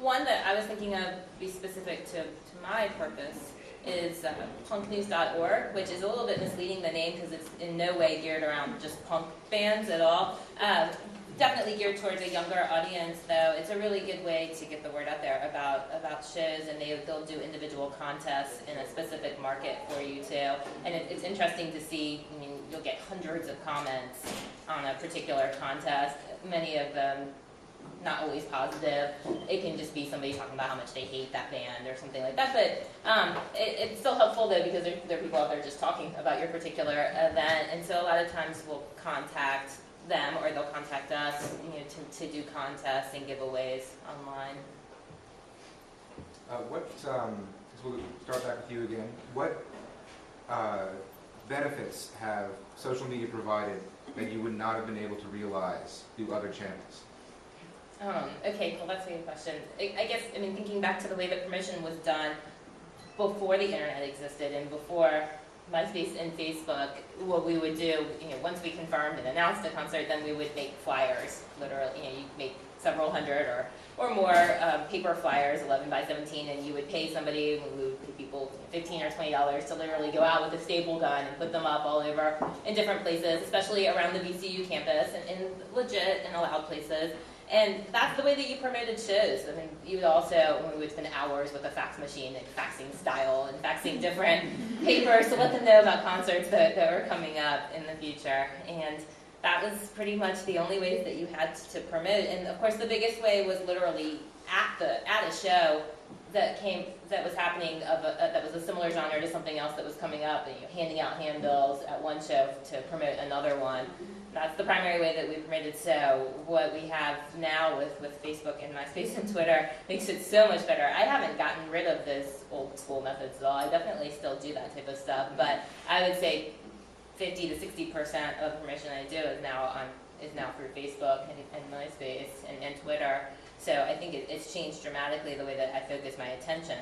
one that I was thinking of be specific to my purpose is punknews.org, which is a little bit misleading, the name, because it's in no way geared around just punk bands at all. Definitely geared towards a younger audience, though. It's a really good way to get the word out there about shows, and they'll do individual contests in a specific market for you too. And it's interesting to see. I mean, you'll get hundreds of comments on a particular contest. Many of them not always positive. It can just be somebody talking about how much they hate that band or something like that. But it's still helpful though, because there are people out there just talking about your particular event, and so a lot of times we'll contact them, or they'll contact us, to do contests and giveaways online. We'll start back with you again. What benefits have social media provided that you would not have been able to realize through other channels? Okay, cool, that's a good question. I guess, thinking back to the way that promotion was done before the internet existed and before MySpace and Facebook, what we would do, once we confirmed and announced a concert, then we would make flyers, literally, you make several hundred or more paper flyers, 11 by 17, and you would pay somebody, we would pay people $15 or $20 to literally go out with a staple gun and put them up all over in different places, especially around the VCU campus and in legit and allowed places. And that's the way that you promoted shows. You would also, we would spend hours with a fax machine and faxing style and faxing different papers to let them know about concerts that were coming up in the future. And that was pretty much the only ways that you had to promote. And of course, the biggest way was literally at a show that was happening that was a similar genre to something else that was coming up, and handing out handbills at one show to promote another one. That's the primary way that we promoted. So what we have now with Facebook and MySpace and Twitter makes it so much better. I haven't gotten rid of those old school methods at all. I definitely still do that type of stuff, but I would say 50 to 60% of the promotion I do is now through Facebook and MySpace and Twitter. So I think it's changed dramatically the way that I focus my attention.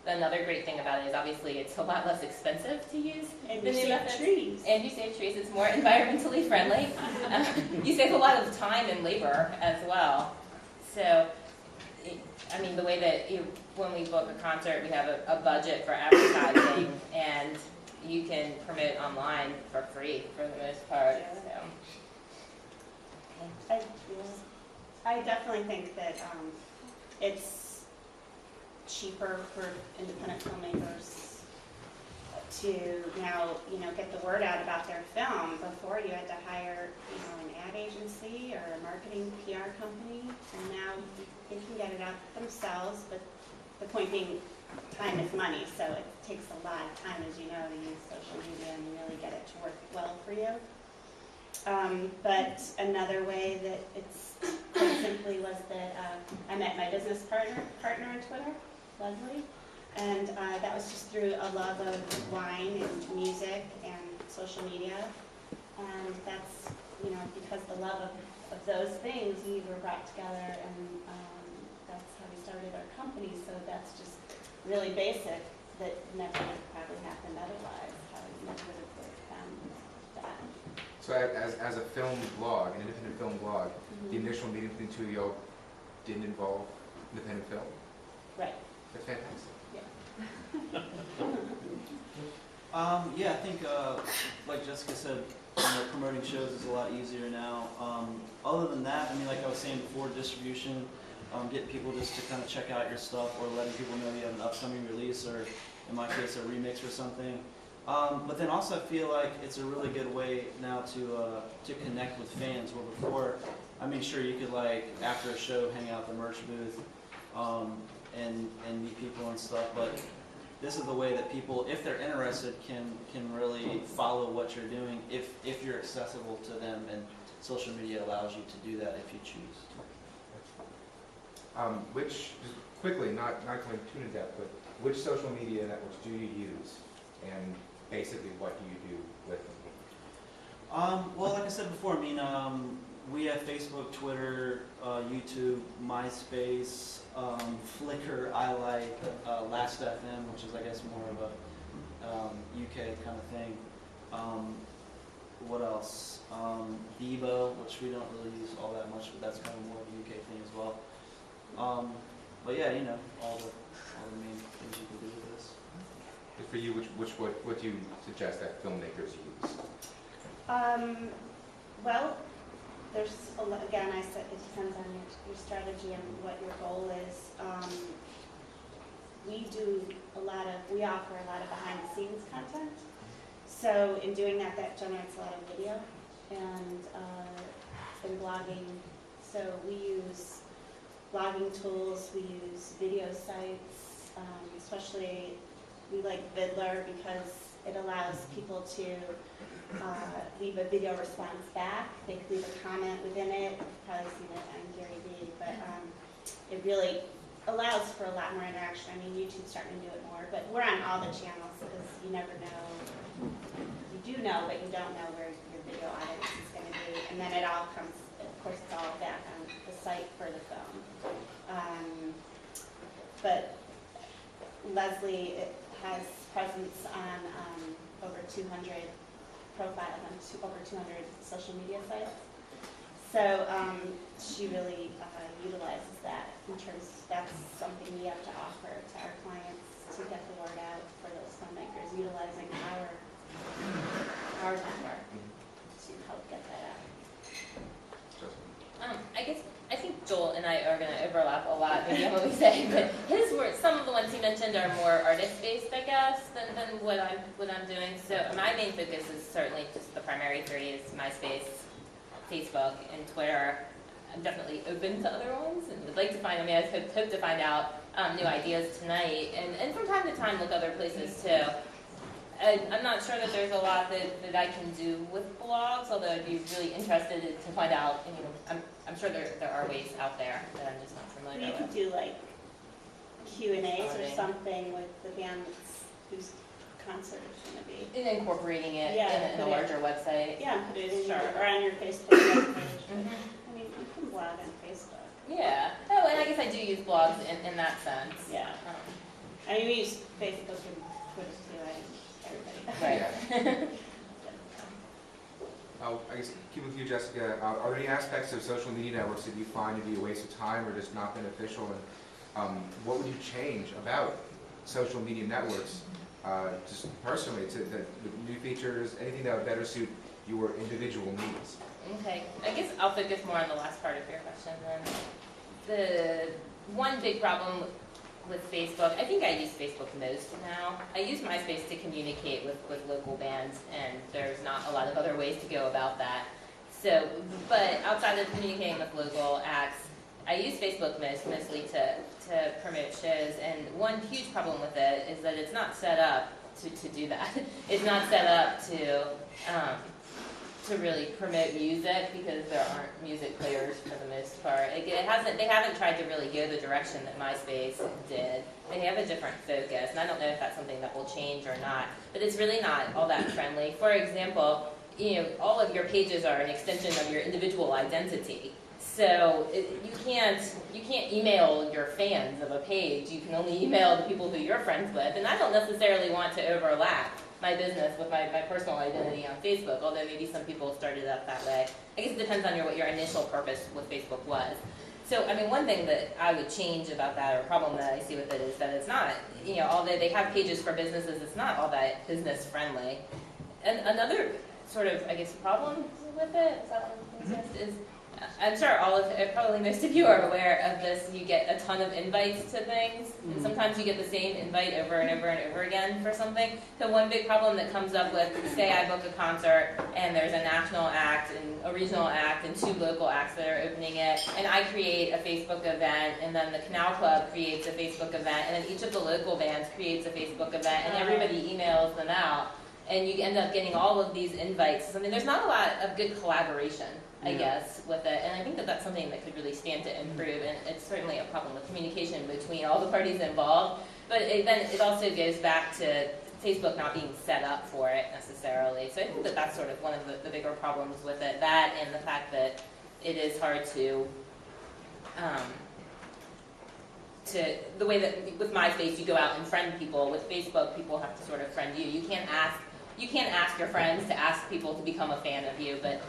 Another great thing about it is obviously it's a lot less expensive to use the new methods. Trees. And you save trees. It's more environmentally friendly. You save a lot of time and labor as well. So, the way that when we book a concert, we have a budget for advertising, and you can promote online for free for the most part. So. I definitely think that it's cheaper for independent filmmakers to now, get the word out about their film. Before you had to hire, an ad agency or a marketing PR company, and now they can get it out themselves. But the point being, time is money, so it takes a lot of time, as you know, to use social media and really get it to work well for you. But another way that it's quite simply was that I met my business partner on Twitter, Leslie, and that was just through a love of wine and music and social media. And that's, because the love of those things, we were brought together, and that's how we started our company. So that's just really basic, that never would have probably happened otherwise. How we never would have done that. So as a film blog, an independent film blog, the initial meeting between the two of y'all didn't involve independent film? Right. That's fantastic. Yeah. Yeah, I think, like Jessica said, promoting shows is a lot easier now. Other than that, like I was saying before, distribution, getting people just to kind of check out your stuff, or letting people know you have an upcoming release, or in my case, a remix or something. But then also I feel like it's a really good way now to connect with fans. Where before, sure, you could, after a show, hang out at the merch booth and meet people and stuff, but this is the way that people, if they're interested, can really follow what you're doing if you're accessible to them, and social media allows you to do that if you choose. Just quickly, not going too in depth, but which social media networks do you use, and basically what do you do with them? Well, like I said before, we have Facebook, Twitter, YouTube, MySpace, Flickr, Last.fm, which is, I guess, more of a UK kind of thing. What else? Bebo, which we don't really use all that much, but that's kind of more of a UK thing as well. But yeah, you know, all the main things you can do with this. For you, what do you suggest that filmmakers use? Well, there's a lot, again, I said it depends on your strategy and what your goal is. We offer a lot of behind the scenes content. So in doing that, that generates a lot of video and blogging. So we use blogging tools, we use video sites, especially we like Vidler because it allows people to leave a video response back. They could leave a comment within it. You've probably seen it on Gary Vee, but it really allows for a lot more interaction. I mean, YouTube's starting to do it more, but we're on all the channels because you never know. You do know, but you don't know where your video audience is going to be. And then it all comes, of course, it's all back on the site for the film. But Leslie has presence on over 200 profiles on over 200 social media sites. So she really utilizes that in terms, that's something we have to offer to our clients to get the word out for those filmmakers, utilizing our network to help get that out. I think Joel and I are going to overlap a lot, maybe on what we say, but his work, some of the ones he mentioned are more artist-based, I guess, than what I'm doing. So my main focus is certainly just the primary three is MySpace, Facebook, and Twitter. I'm definitely open to other ones and would like to find, I hope to find out new ideas tonight, and from time to time look other places too. I'm not sure that there's a lot that I can do with blogs, although I'd be really interested to find out, and, you know, I'm sure there are ways out there that I'm just not familiar You with. could do like Q&As or something with the band whose concert is going to be. And incorporating it Yeah, in a larger website. Yeah, put it in Sure. or on your Facebook page. Mhm. I mean, you can blog on Facebook. Yeah. Oh, and I guess I do use blogs in that sense. Yeah. I mean, we use Facebook and Twitter too. Everybody. Right. I guess keep with you, Jessica. Are there any aspects of social media networks that you find to be a waste of time or just not beneficial? And what would you change about social media networks, just personally, to the new features, anything that would better suit your individual needs? Okay. I guess I'll focus more on the last part of your question then. The one big problem with Facebook, I think I use Facebook most now. I use MySpace to communicate with local bands, and there's not a lot of other ways to go about that. So, but outside of communicating with local acts, I use Facebook mostly to promote shows, and one huge problem with it is that it's not set up to do that. It's not set up to really promote music because there aren't music players for the most part. They haven't tried to really go the direction that MySpace did. They have a different focus, and I don't know if that's something that will change or not, but it's really not all that friendly. For example, you know, all of your pages are an extension of your individual identity. So you can't email your fans of a page. You can only email the people who you're friends with, and I don't necessarily want to overlap my business with my personal identity on Facebook, although maybe some people started up that way. I guess it depends on what your initial purpose with Facebook was. So, I mean, one thing that I would change about that, or problem that I see with it, is that it's not, you know, although they have pages for businesses, it's not all that business friendly. And another sort of, I guess, problem with it, is that one of the things, is I'm sure probably most of you are aware of this. You get a ton of invites to things, and sometimes you get the same invite over and over and over again for something. So one big problem that comes up with, say I book a concert, and there's a national act, and a regional act, and 2 local acts that are opening it, and I create a Facebook event, and then the Canal Club creates a Facebook event, and then each of the local bands creates a Facebook event, and everybody emails them out, and you end up getting all of these invites. I mean, there's not a lot of good collaboration, I guess, with it, and I think that that's something that could really stand to improve, and it's certainly a problem with communication between all the parties involved, but then it also goes back to Facebook not being set up for it necessarily, so I think that that's sort of one of the bigger problems with it, that and the fact that it is hard to the way that with MySpace you go out and friend people, with Facebook people have to sort of friend you. You can't ask your friends to ask people to become a fan of you, but